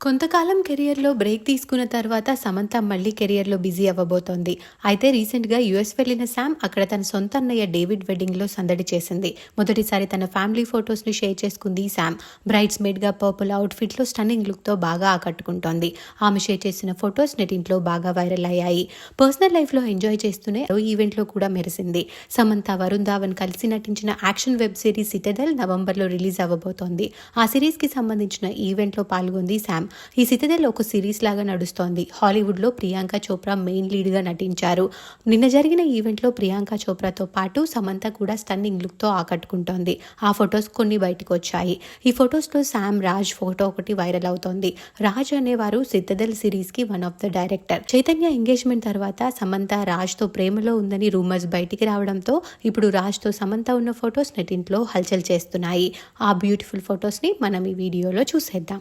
కొంతకాలం కెరియర్‌లో బ్రేక్ తీసుకున్న తర్వాత సమంత మళ్ళీ కెరియర్‌లో బిజీ అవ్వబోతోంది. అయితే రీసెంట్‌గా యూఎస్ వెళ్లిన సామ్ అక్కడ తన సొంత అన్నయ్య డేవిడ్ వెడ్డింగ్‌లో సందడి చేసింది. మొదటిసారి తన ఫ్యామిలీ ఫోటోస్‌ని షేర్ చేసుకుంది సామ్. బ్రైడ్స్ మేడ్‌గా పర్పుల్ అవుట్‌ఫిట్‌లో స్టన్నింగ్ లుక్‌తో బాగా ఆకట్టుకుంటోంది. ఆమె షేర్ చేసిన ఫోటోస్ నెట్టింట్లో బాగా వైరల్ అయ్యాయి. పర్సనల్ లైఫ్‌లో ఎంజాయ్ చేస్తూనే ఓ ఈవెంట్‌లో కూడా మెరిసింది. సమంత, వరుణ్ ధావన్ కలిసి నటించిన యాక్షన్ వెబ్ సిరీస్ సిటడెల్ నవంబర్‌లో రిలీజ్ అవ్వబోతోంది. ఆ సిరీస్‌కి సంబంధించిన ఈవెంట్‌లో పాల్గొంది సామ్. ఈ సిటడెల్ ఒక సిరీస్ లాగా నడుస్తోంది. హాలీవుడ్లో ప్రియాంక చోప్రా మెయిన్ లీడ్గా నటించారు. నిన్న జరిగిన ఈవెంట్లో ప్రియాంక చోప్రాతో పాటు సమంత కూడా స్టన్నింగ్ లుక్తో ఆకట్టుకుంటోంది. ఆ ఫొటోస్ కొన్ని బయటకు వచ్చాయి. ఈ ఫొటోస్లో శామ్ రాజ్ ఫోటో ఒకటి వైరల్ అవుతోంది. రాజ్ అనేవారు సిటడెల్ సిరీస్కి one of the director. Chaitanya engagement తర్వాత సమంత రాజ్తో ప్రేమలో ఉందని రూమర్స్ బయటికి రావడంతో ఇప్పుడు రాజ్తో సమంత ఉన్న ఫొటోస్ నెట్టింట్లో హల్చల్ చేస్తున్నాయి. ఆ బ్యూటిఫుల్ ఫొటోస్ని మనం ఈ వీడియోలో చూసేద్దాం.